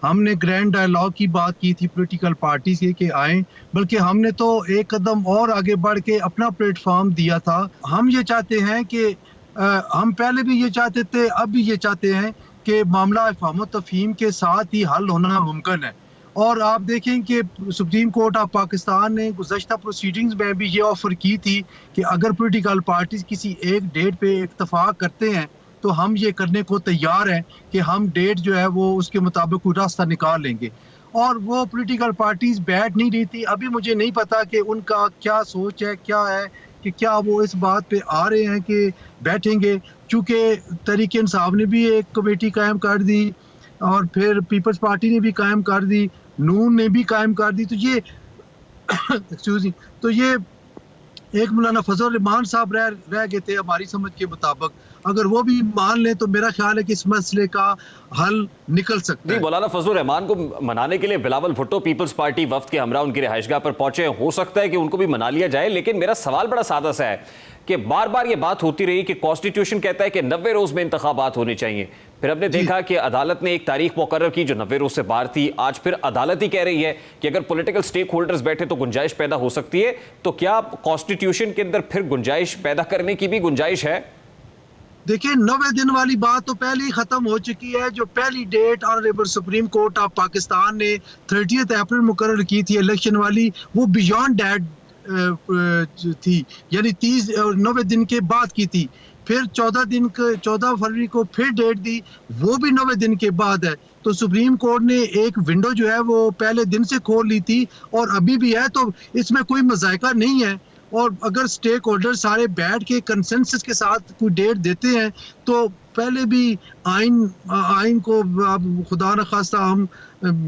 हमने grand dialogue की बात की थी पॉलिटिकल पार्टी से कि आए, बल्कि हमने तो एक कदम और आगे बढ़ के अपना प्लेटफॉर्म दिया था। हम ये चाहते हैं कि हम पहले भी ये चाहते थे, अब भी ये चाहते हैं कि मामला इफ़हाम तफ़हीम के साथ ही हल होना मुमकिन है। और आप देखें कि सुप्रीम कोर्ट ऑफ पाकिस्तान ने गुज़श्ता प्रोसीडिंग्स में भी ये ऑफर की थी कि अगर पॉलिटिकल पार्टीज किसी एक डेट पे इत्तफाक करते हैं तो हम ये करने को तैयार हैं कि हम डेट जो है वो उसके मुताबिक कोई रास्ता निकाल लेंगे। और वो पॉलिटिकल पार्टीज बैठ नहीं रही थी। अभी मुझे नहीं पता कि उनका क्या सोच है, क्या है, कि क्या वो इस बात पे आ रहे हैं कि बैठेंगे। चूंकि तहरीक इंसाफ ने भी एक कमेटी कायम कर दी और फिर पीपल्स पार्टी ने भी कायम कर दी, नून ने भी कायम कर दी, तो ये एक्सक्यूज मी, तो ये एक मौलाना फजल रहमान साहब रह गए थे हमारी समझ के मुताबिक। अगर वो भी मान लें तो मेरा ख्याल है कि इस मसले का हल निकल सकता जी, है। मौलाना फजल रहमान को मनाने के लिए बिलावल भुट्टो पीपल्स पार्टी वफ्द के हमरा उनकी रिहाइशगाह पर पहुंचे। हो सकता है कि उनको भी मना लिया जाए, लेकिन मेरा सवाल बड़ा सादा सा है कि बार बार ये बात होती रही कि कॉन्स्टिट्यूशन कहता है कि 90 रोज में इंतखाबात होने चाहिए। फिर हमने देखा कि अदालत ने एक तारीख मुकर्रर की जो 90 रोज से बाहर थी। आज फिर अदालत ही कह रही है कि अगर पॉलिटिकल स्टेक होल्डर्स बैठे तो गुंजाइश पैदा हो सकती है। तो क्या कॉन्स्टिट्यूशन के अंदर फिर गुंजाइश पैदा करने की भी गुंजाइश है? देखिए, 90 दिन वाली बात तो पहले ही खत्म हो चुकी है। जो पहली date honourable supreme court of Pakistan ने 30 अप्रैल मुकर्रर की थी इलेक्शन वाली, वो बियॉन्ड दैट थी, यानी 90 दिन के बाद की थी। फिर 14 फरवरी को फिर डेट दी, वो भी 90 दिन के बाद है। तो सुप्रीम कोर्ट ने एक विंडो जो है वो पहले दिन से खोल ली थी और अभी भी है, तो इसमें कोई मजायका नहीं है। और अगर स्टेक होल्डर सारे बैठ के कंसेंसस के साथ कोई डेट देते हैं तो पहले भी आइन को अब खुदा न खास्ता हम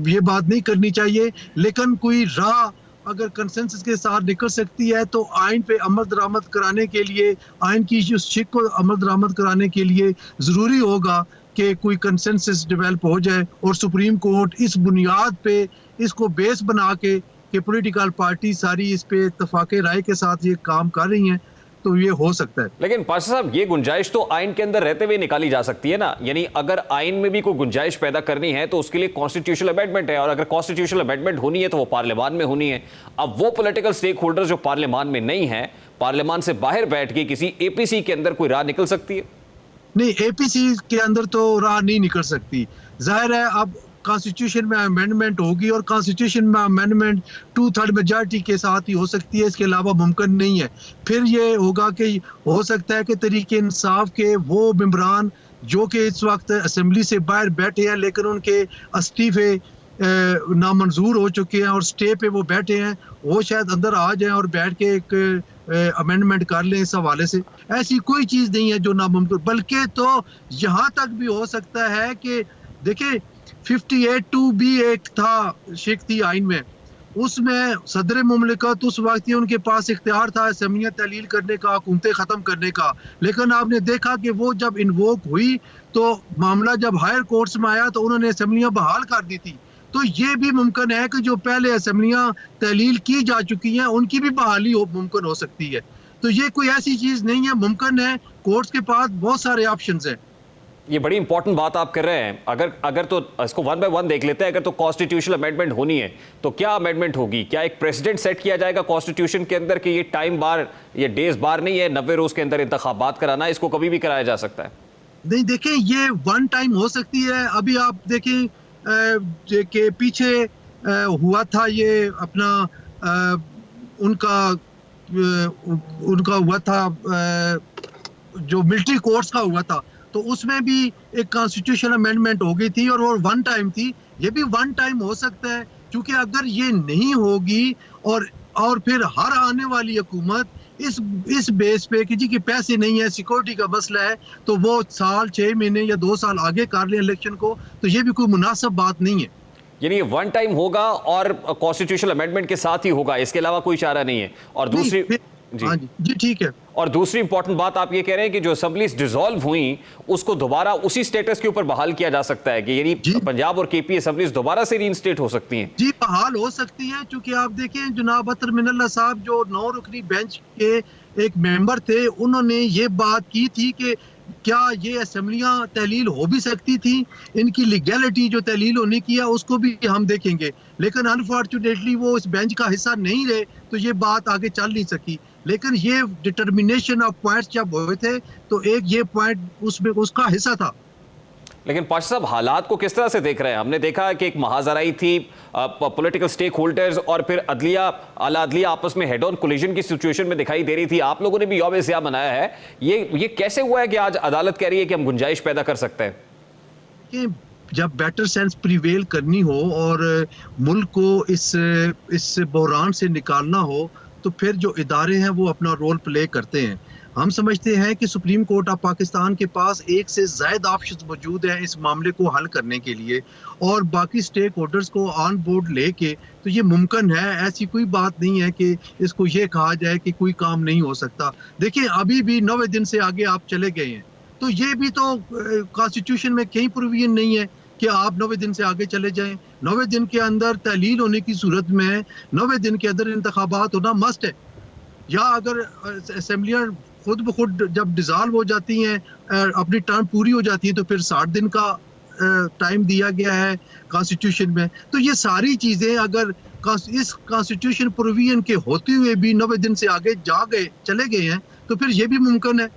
ये बात नहीं करनी चाहिए, लेकिन कोई राह अगर कंसेंसस के साथ निकल सकती है तो आइन पे अमल दरामद कराने के लिए, आइन की उस शिक को अमल दरामद कराने के लिए ज़रूरी होगा कि कोई कंसेंसस डेवलप हो जाए। और सुप्रीम कोर्ट इस बुनियाद पे इसको बेस बना के कि पॉलिटिकल पार्टी सारी इस पे इत्तफाक़े राय के साथ ये काम कर रही हैं, तो ये हो सकता है। लेकिन पाशा साहब, ये गुंजाइश तो आइन के अंदर रहते हुए निकाली जा सकती है ना। यानी अगर आइन में भी कोई गुंजाइश पैदा करनी है तो उसके लिए कॉन्स्टिट्यूशनल अमेंडमेंट है, और अगर कॉन्स्टिट्यूशनल अमेंडमेंट होनी है तो वो पार्लियामान में होनी है। अब वो पॉलिटिकल स्टेक होल्डर जो पार्लियामान में नहीं है, पार्लियामान से बाहर बैठ के किसी एपीसी के अंदर कोई राह निकल सकती है? नहीं, एपीसी के अंदर तो राह नहीं निकल सकती। जाहिर है अब कॉन्स्टिट्यूशन में अमेंडमेंट होगी और कॉन्स्टिट्यूशन में अमेंडमेंट 2/3 मेजॉरिटी के साथ ही हो सकती है, इसके अलावा मुमकिन नहीं है। फिर ये होगा कि हो सकता है कि तरीके इंसाफ के वो मेंबरान जो कि इस वक्त असेंबली से बाहर बैठे हैं लेकिन उनके इस्तीफे नामंजूर हो चुके हैं और स्टे पे वो बैठे हैं, वो शायद अंदर आ जाएं और बैठ के एक अमेंडमेंट कर लें। इस हवाले से ऐसी कोई चीज़ नहीं है जो नामुमकिन, बल्कि तो यहाँ तक भी हो सकता है कि देखिए 58(2)B एक था, शिक थी आइन में, उसमें सदर मुमलिकत उस वक्त ही उनके पास इख्तियार था असम्बलियाँ तहलील करने का, हुकूमतें ख़त्म करने का। लेकिन आपने देखा कि वो जब इन्वोक हुई तो मामला जब हायर कोर्ट्स में आया तो उन्होंने असम्बलियाँ बहाल कर दी थी। तो ये भी मुमकिन है कि जो पहले असम्बलियाँ तहलील की जा चुकी हैं उनकी भी बहाली मुमकिन हो सकती है। तो ये कोई ऐसी चीज़ नहीं है, मुमकिन है। कोर्ट्स के पास बहुत सारे ऑप्शंस हैं। ये बड़ी इंपॉर्टेंट बात आप कर रहे हैं। अगर तो इसको वन बाय वन देख लेते हैं। अगर तो कॉन्स्टिट्यूशनल अमेंडमेंट होनी है तो क्या अमेंडमेंट होगी? क्या एक प्रेसिडेंट सेट किया जाएगा कॉन्स्टिट्यूशन के अंदर कि ये टाइम बार, ये डेज बार नहीं है, 90 रोज के अंदर इंतखाबात कराना, इसको कभी भी कराया जा सकता है? नहीं, देखें, ये वन टाइम हो सकती है। अभी आप देखें कि पीछे हुआ था ये अपना उनका हुआ था जो मिलिट्री कोर्ट्स का हुआ था, तो उसमें भी एक कॉन्स्टिट्यूशन अमेंडमेंट हो गई थी और वो वन टाइम थी। ये भी वन टाइम हो सकता है, क्योंकि अगर ये नहीं होगी और फिर हर आने वाली हुकूमत इस बेस पे कि जी के पैसे नहीं है, सिक्योरिटी का मसला है, तो वो साल 6 महीने या 2 साल आगे कर ले इलेक्शन को, तो ये भी कोई मुनासिब बात नहीं है। यानी ये वन टाइम होगा और कॉन्स्टिट्यूशनल अमेंडमेंट के साथ ही होगा, इसके अलावा कोई चारा नहीं है। और दूसरी जी ठीक है। और दूसरी इंपॉर्टेंट बात आप ये कह रहे हैं कि जो असेंबलीज डिसॉल्व हुई उसको दोबारा उसी स्टेटस के ऊपर बहाल किया जा सकता है, कि यानी पंजाब और केपी असेंबलीज दोबारा से रीइंस्टेट हो सकती हैं? जी, बहाल हो सकती है, क्योंकि आप देखें जनाब अतर मिनल्ला साहब जो 9 रुकनी बेंच के एक मेंबर थे, उन्होंने ये बात की थी कि क्या ये असेंबलियां तहलील हो भी सकती थी? इनकी लीगैलिटी जो तहलील होने की है उसको भी हम देखेंगे, लेकिन अनफॉर्चुनेटली वो इस बेंच का हिस्सा नहीं रहे, तो ये बात आगे चल नहीं सकी। लेकिन ये डिटर्मिनेशन ऑफ पॉइंट्स जब हुए थे तो एक ये पॉइंट उसमें उसका हिस्सा था। लेकिन पाशा साहब, हालात को किस तरह से देख रहे हैं? हमने देखा कि एक महाजराई थी, पॉलिटिकल स्टेक होल्डर्स और फिर अदलिया, आला अदलिया आपस में हेड ऑन कोलिजन की सिचुएशन में दिखाई दे रही थी। आप लोगों ने भी यौम ज़िया मनाया है। ये कैसे हुआ है कि आज अदालत कह रही है कि हम गुंजाइश पैदा कर सकते हैं? कि जब बेटर सेंस प्रिवेल करनी हो और मुल्क को इस बहरान से निकालना हो, तो फिर जो इदारे हैं वो अपना रोल प्ले करते हैं। हम समझते हैं कि सुप्रीम कोर्ट ऑफ पाकिस्तान के पास एक से ज़ायद ऑप्शन मौजूद हैं इस मामले को हल करने के लिए, और बाकी स्टेक होल्डर्स को ऑन बोर्ड लेके तो ये मुमकिन है। ऐसी कोई बात नहीं है कि इसको ये कहा जाए कि कोई काम नहीं हो सकता। देखिए, अभी भी 9 दिन से आगे आप चले गए हैं, तो ये भी तो कॉन्स्टिट्यूशन में कहीं प्रोविजन नहीं है कि आप 9 दिन से आगे चले जाएं। 9 दिन के अंदर तहलील होने की सूरत में 9 दिन के अंदर इंतखाबात होना मस्ट है, या अगर असेंबलियां खुद ब खुद जब डिसॉल्व हो जाती हैं, अपनी टर्म पूरी हो जाती है, तो फिर 60 दिन का टाइम दिया गया है कॉन्स्टिट्यूशन में। तो ये सारी चीजें अगर इस कॉन्स्टिट्यूशन प्रोविजन के होते हुए भी 9 दिन से आगे चले गए हैं, तो फिर ये भी मुमकिन है।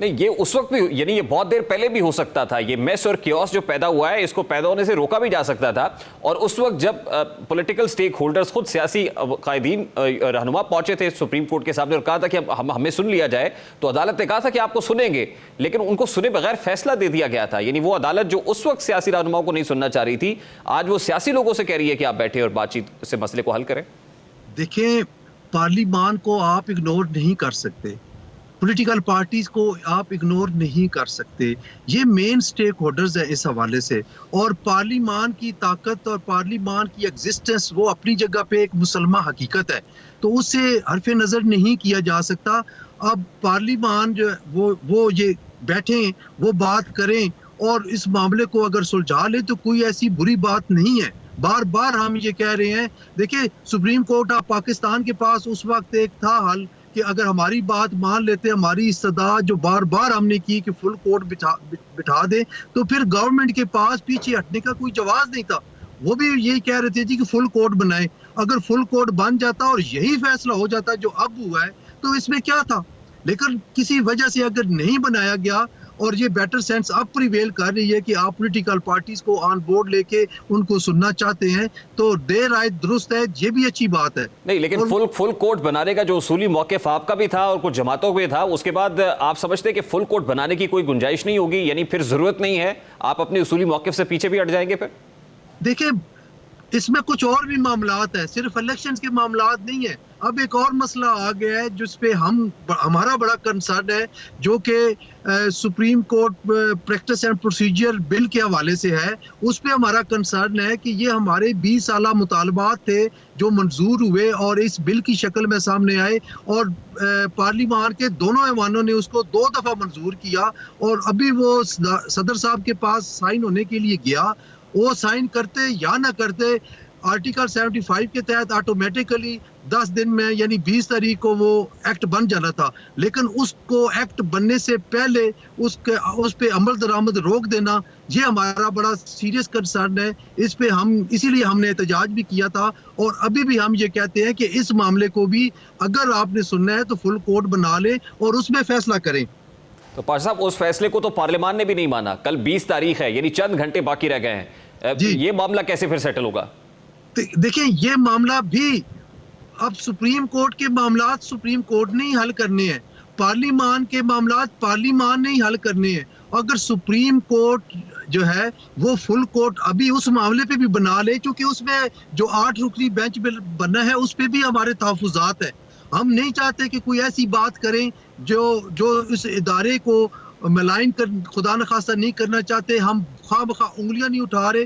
नहीं, ये उस वक्त भी, यानी ये बहुत देर पहले भी हो सकता था। ये मेस और कियोस जो पैदा हुआ है, इसको पैदा होने से रोका भी जा सकता था। और उस वक्त जब पॉलिटिकल स्टेक होल्डर्स, खुद सियासी कायदीन, रहनुमा पहुंचे थे सुप्रीम कोर्ट के सामने और कहा था कि हमें सुन लिया जाए, तो अदालत ने कहा था कि आपको सुनेंगे, लेकिन उनको सुने बगैर फैसला दे दिया गया था। यानी वो अदालत जो उस वक्त सियासी रहनुमाओं को नहीं सुनना चाह रही थी, आज वो सियासी लोगों से कह रही है कि आप बैठे और बातचीत से मसले को हल करें। देखें, पार्लियामान को आप इग्नोर नहीं कर सकते, पॉलिटिकल पार्टीज को आप इग्नोर नहीं कर सकते। ये मेन स्टेक होल्डर्स है इस हवाले से, और पार्लियामान की ताकत और पार्लियामान की एग्जिस्टेंस वो अपनी जगह पे एक मुसलमा हकीकत है, तो उससे हरफ नज़र नहीं किया जा सकता। अब पार्लियामान जो वो ये बैठें, वो बात करें और इस मामले को अगर सुलझा ले, तो कोई ऐसी बुरी बात नहीं है। बार बार हम ये कह रहे हैं। देखिए, सुप्रीम कोर्ट ऑफ पाकिस्तान के पास उस वक्त एक था हल कि अगर हमारी बात मान लेते, हमारी इस्तदा जो बार बार हमने की कि फुल कोर्ट बिठा दे, तो फिर गवर्नमेंट के पास पीछे हटने का कोई जवाब नहीं था। वो भी यही कह रहे थे जी कि फुल कोर्ट बनाए। अगर फुल कोर्ट बन जाता और यही फैसला हो जाता जो अब हुआ है, तो इसमें क्या था? लेकिन किसी वजह से अगर नहीं बनाया गया, और ये बेटर सेंस अब प्रिवेल कर रही है कि आप पॉलिटिकल पार्टीज को ऑन बोर्ड लेके उनको सुनना चाहते हैं, तो देर आए दुरुस्त है, ये भी अच्छी बात है। नहीं, लेकिन फुल कोर्ट बनाने का जो उसूली मौक़िफ़ आपका भी था और कुछ जमातों पे था, उसके बाद आप समझते हैं कि फुल कोर्ट बनाने की कोई गुंजाइश नहीं होगी, यानी फिर जरूरत नहीं है, आप अपने उसूली मौक़िफ़ से पीछे भी हट जाएंगे फिर? देखिए, इसमें कुछ और भी मामलात है, सिर्फ इलेक्शंस के मामलात नहीं है। अब एक और मसला आ गया है जिस पे हमारा बड़ा कंसर्न है, जो कि supreme court practice and procedure bill के हवाले से है। उस पे हमारा कंसर्न है कि ये हमारे 20 साला मुतालबात थे जो मंजूर हुए और इस बिल की शक्ल में सामने आए, और पार्लियामान के दोनों ऐवानों ने उसको 2 दफ़ा मंजूर किया, और अभी वो सदर साहब के पास साइन होने के लिए गया। वो साइन करते या ना करते, आर्टिकल 75 के तहत ऑटोमेटिकली 10 दिन में यानी 20 तारीख को वो एक्ट बन जाना था, लेकिन उसको एक्ट बनने से पहले उस पे अमल दरामद रोक देना, ये हमारा बड़ा सीरियस कंसर्न है। इस पे इसीलिए हमने एहतजाज भी किया था, और अभी भी हम ये कहते हैं कि इस मामले को भी अगर आपने सुनना है तो फुल कोर्ट बना ले और उसमें फैसला करें। तो पाशा साहब, उस फैसले को तो पार्लियामान ने भी नहीं माना। कल 20 तारीख है, यानी चंद घंटे बाकी रह गए हैं। ये मामला कैसे फिर सेटल होगा? देखिए, ये मामला भी अब सुप्रीम कोर्ट के मामलात सुप्रीम कोर्ट ने ही हल करने हैं, पार्लियामान के मामलात पार्लियामान ने ही हल करने हैं। अगर सुप्रीम कोर्ट जो है वो फुल कोर्ट अभी उस मामले पे भी बना ले, क्योंकि उसमें जो 8 रुकनी बेंच बना है उस पे भी हमारे तहफ़्फ़ुज़ात है। हम नहीं चाहते कि कोई ऐसी बात करें जो इस इदारे को मलाइन कर, खुदा न खास्ता नहीं करना चाहते। हम खामखा उंगलियां नहीं उठा रहे,